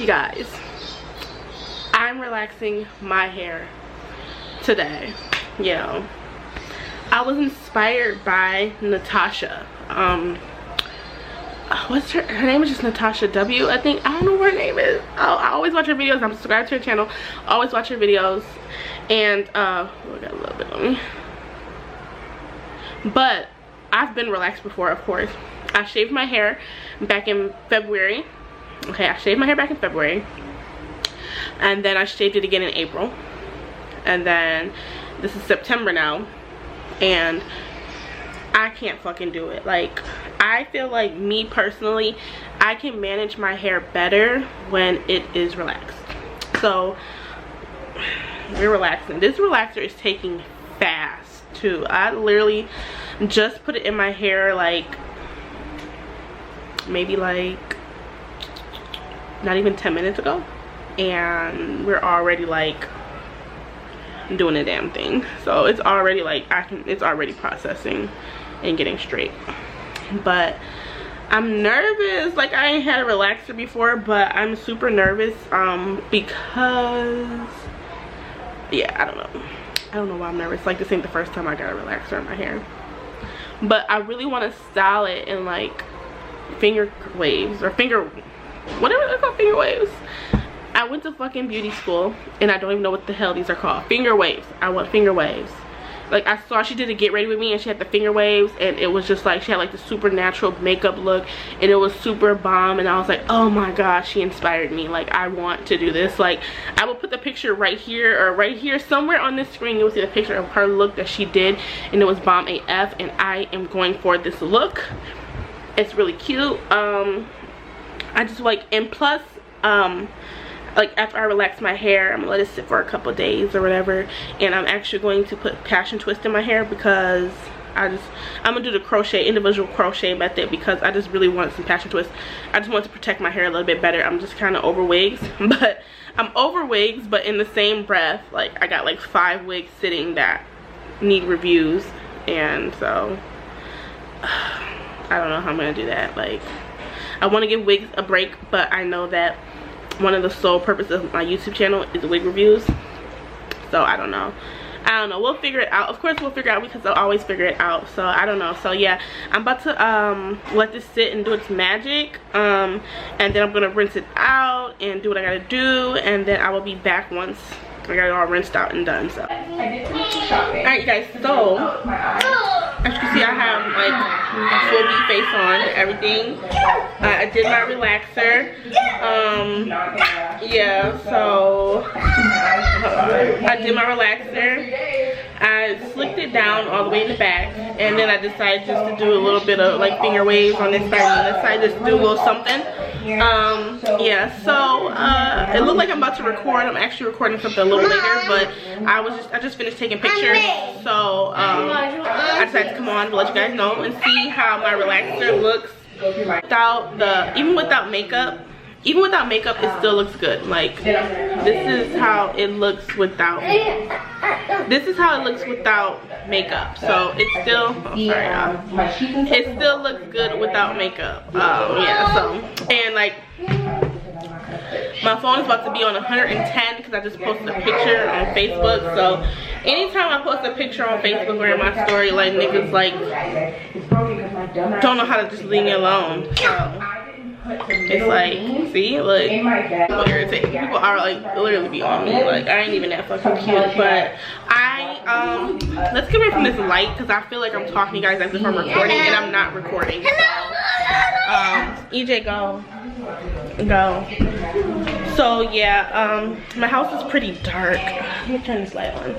You guys, I'm relaxing my hair today. You know, I was inspired by Natasha. What's her name is just Natasha W, I think. I don't know what her name is. I always watch her videos. I'm subscribed to her channel, always watch her videos. And oh, I got a little bit on me, but I've been relaxed before. Of course, I shaved my hair back in February. Okay, I shaved my hair back in February, and then I shaved it again in April, and then this is September now, and I can't fucking do it. Like, I feel like, me personally, I can manage my hair better when it is relaxed. So we're relaxing. This relaxer is taking fast too. I literally just put it in my hair like maybe like not even 10 minutes ago, and we're already like doing a damn thing. So it's already like it's already processing and getting straight. But I'm nervous. Like, I ain't had a relaxer before, but I'm super nervous because, yeah, I don't know why I'm nervous. Like, this ain't the first time I got a relaxer in my hair, but I really want to style it in like finger waves or whatever they're called, finger waves. I went to fucking beauty school and I don't even know what the hell these are called. Finger waves. I want finger waves. Like, I saw she did a get ready with me and she had the finger waves, and it was just like she had like the supernatural makeup look, and it was super bomb, and I was like, oh my gosh, she inspired me. Like, I want to do this. Like, I will put the picture right here or right here somewhere on this screen. You will see the picture of her look that she did, and it was bomb AF, and I am going for this look. It's really cute. I just like, and plus like, after I relax my hair, I'm gonna let it sit for a couple of days or whatever, and I'm actually going to put passion twist in my hair because I'm gonna do the crochet, individual crochet method, because I just really want some passion twist. I just want to protect my hair a little bit better. I'm just kind of over wigs, but I'm over wigs, but in the same breath, like, I got like 5 wigs sitting that need reviews, and so I don't know how I'm gonna do that. Like, I want to give wigs a break, but I know that one of the sole purposes of my YouTube channel is wig reviews. So I don't know. We'll figure it out. Of course we'll figure it out, because I'll always figure it out. So I don't know. So yeah, I'm about to let this sit and do its magic, and then I'm gonna rinse it out and do what I gotta do, and then I will be back once I got it all rinsed out and done. So alright, you guys, so as you can see, I have like a full V face on and everything. I did my relaxer. Yeah, so I did my relaxer. I slicked it down all the way in the back, and then I decided just to do a little bit of like finger waves on this side and on this side, just do a little something. Yeah, so it looked like I'm about to record. I'm actually recording something a little later, but I just finished taking pictures, so I decided to come on to let you guys know and see how my relaxer looks even without makeup. Even without makeup, it still looks good. Like, this is how it looks without makeup. So it's still, it still looks good without makeup. Yeah, so, and like, my phone is about to be on 110 because I just posted a picture on Facebook. So anytime I post a picture on Facebook or in my story, like, niggas like don't know how to just leave me alone. So it's like, see, look, people irritating. People are like literally be on me. Like, I ain't even that fucking cute. But let's get away from this light, because I feel like I'm talking to you guys as if I'm recording, and I'm not recording. So EJ, go. So yeah, my house is pretty dark. Let me turn this light on.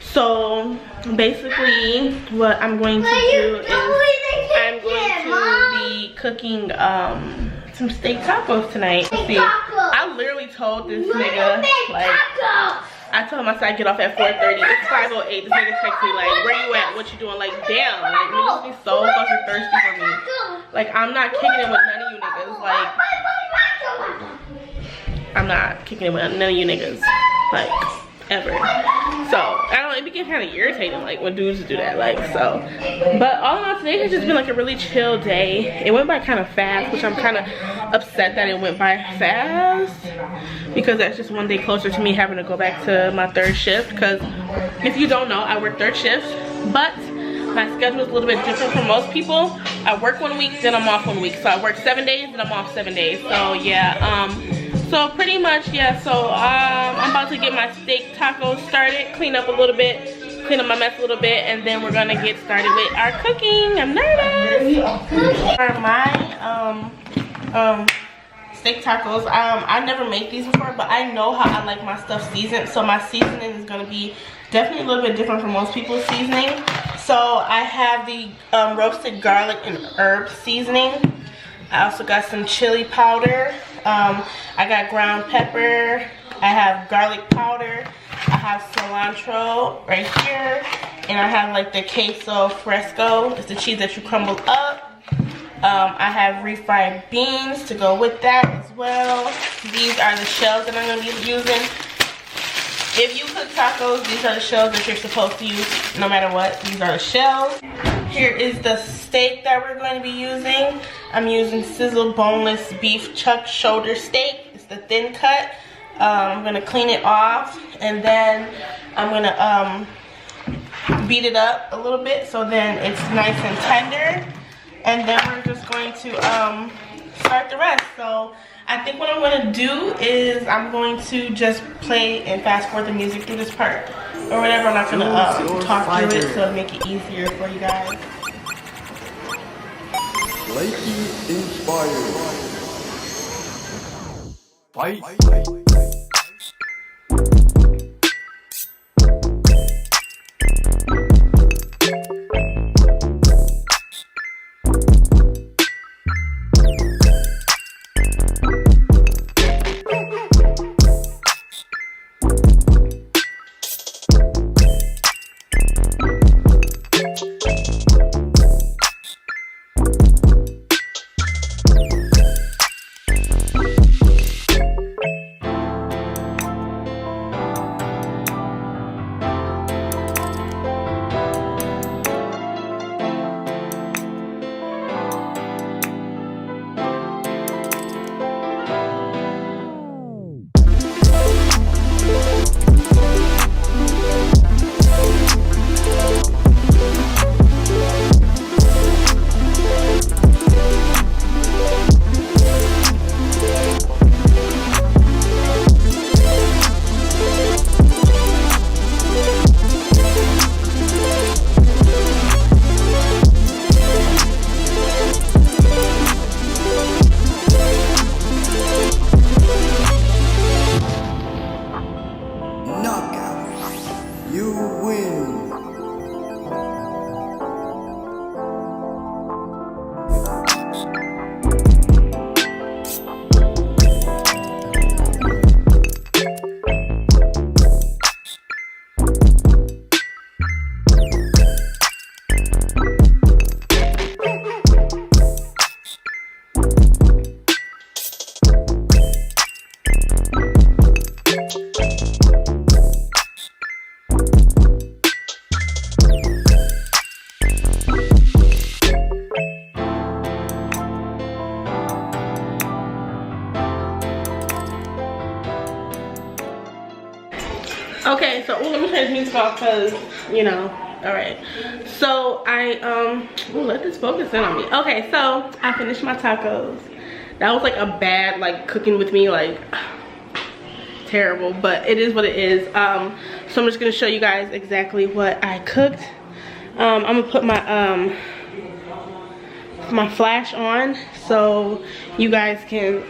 So basically what I'm going to do is I'm going to be cooking some steak tacos tonight. See, I literally told this nigga, like, I told him I said I get off at 4:30. It's 5:08. This nigga texts me like, where you at? What you doing? Like, damn, like, niggas be so fucking thirsty for me. Like, I'm not kicking it with none of you niggas. Like, I'm not kicking it with none of you niggas. Like, ever. So I don't know, it became kind of irritating like when dudes do that, like, so. But all in all, today has just been like a really chill day. It went by kind of fast, which I'm kind of upset that it went by fast, because that's just one day closer to me having to go back to my third shift. Because if you don't know, I work third shift, but my schedule is a little bit different from most people. I work 1 week, then I'm off 1 week. So I work 7 days, then I'm off 7 days. So yeah, so pretty much, yeah. So I'm about to get my steak tacos started, clean up a little bit, clean up my mess a little bit, and then we're gonna get started with our cooking. I'm nervous. For my steak tacos, I never made these before, but I know how I like my stuff seasoned. So my seasoning is gonna be definitely a little bit different from most people's seasoning. So I have the roasted garlic and herb seasoning. I also got some chili powder. I got ground pepper. I have garlic powder. I have cilantro right here. And I have like the queso fresco. It's the cheese that you crumble up. I have refried beans to go with that as well. These are the shells that I'm going to be using. If you cook tacos, these are the shells that you're supposed to use no matter what. These are the shells. Here is the steak that we're going to be using. I'm using sizzled boneless beef chuck shoulder steak. It's the thin cut. I'm going to clean it off, and then I'm going to beat it up a little bit so then it's nice and tender. And then we're just going to start the rest. So I think what I'm going to do is I'm going to just play and fast forward the music through this part or whatever. I'm not going to talk through it, so it'll make it easier for you guys. Lately inspired. Fight. Okay, so let me turn this music off because, you know, all right. So let this focus in on me. Okay, so I finished my tacos. That was like a bad, like, cooking with me, like, terrible, but it is what it is. So I'm just gonna show you guys exactly what I cooked. I'm gonna put my my flash on so you guys can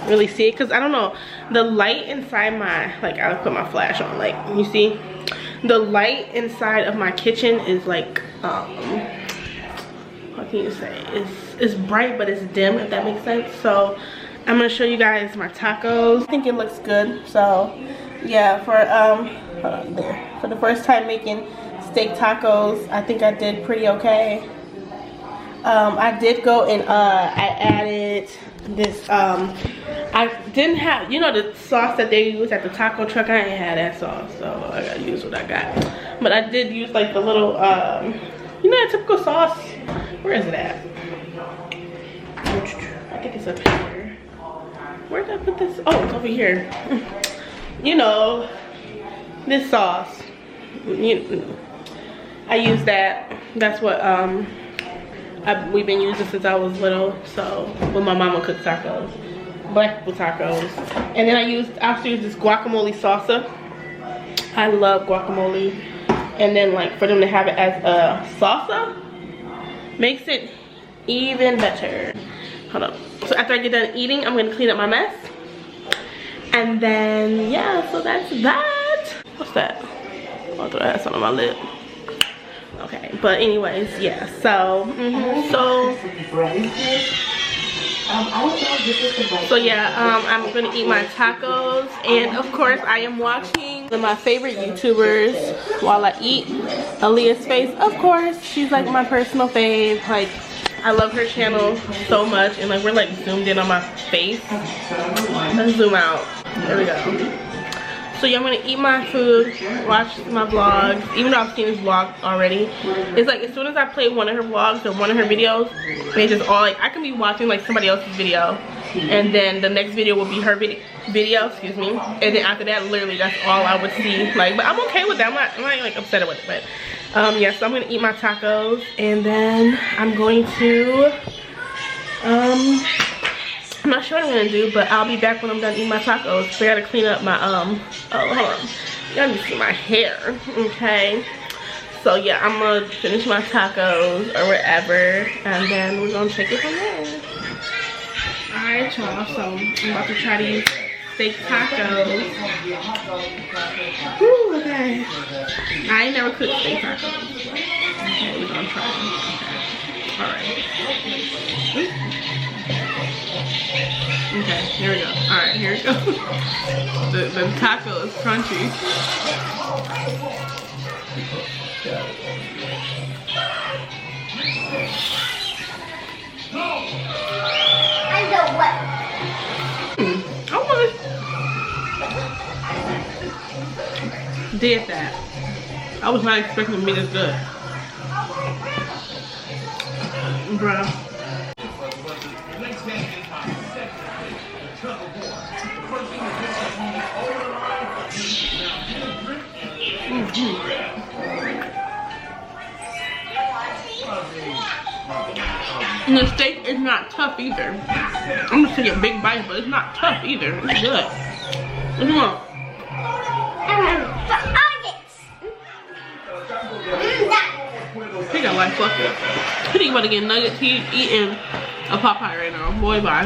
really see it, because I don't know, the light inside my, like, I'll put my flash on, like, you see the light inside of my kitchen is like what can you say, it's bright but it's dim, if that makes sense. So I'm gonna show you guys my tacos. I think it looks good. So yeah, for for the first time making steak tacos, I think I did pretty okay. I did go and I added this, I didn't have, you know, the sauce that they use at the taco truck. I ain't had that sauce, so I gotta use what I got. But I did use like the little, you know, that typical sauce. Where is it at? I think it's up here. Where did I put this? Oh, it's over here. You know, this sauce. I use that. That's what we've been using since I was little. So when my mama cooks tacos, black people tacos, and then I also use this guacamole salsa. I love guacamole, and then like for them to have it as a salsa makes it even better. Hold up. So after I get done eating, I'm gonna clean up my mess, and then yeah. So that's that. What's that? Oh, I thought I had something on my lip. Okay, but anyways, yeah. So so yeah, I'm gonna eat my tacos, and of course I am watching one of my favorite YouTubers while I eat. Aaliyah's Face, of course. She's like my personal fave. Like, I love her channel so much, and like we're like zoomed in on my face. Let's zoom out. There we go. So yeah, I'm gonna eat my food, watch my vlogs, even though I've seen this vlog already. It's like as soon as I play one of her vlogs or one of her videos, they just all like, I can be watching like somebody else's video, and then the next video will be her video, excuse me, and then after that, literally that's all I would see. Like, but I'm okay with that. I'm not like upset with it, but yeah. So I'm gonna eat my tacos, and then I'm going to I'm not sure what I'm gonna do, but I'll be back when I'm done eating my tacos. So I gotta clean up my oh, hold on. You gotta see my hair, okay? So yeah, I'm gonna finish my tacos or whatever, and then we're gonna take it from there. Alright, y'all, so I'm about to try these steak tacos. Whew, okay. I ain't never cooked steak tacos. Okay, we're gonna try them. Okay. Alright. Okay, here we go. Alright, here we go. the taco is crunchy. I know what. I want did that. I was not expecting it to be this good. Bruh. And the steak is not tough either. I'm gonna take a big bite, but it's not tough either. It's good. What do you want? He got like fuck it. He think about to get nuggets. He eating a Popeye right now. Boy, bye.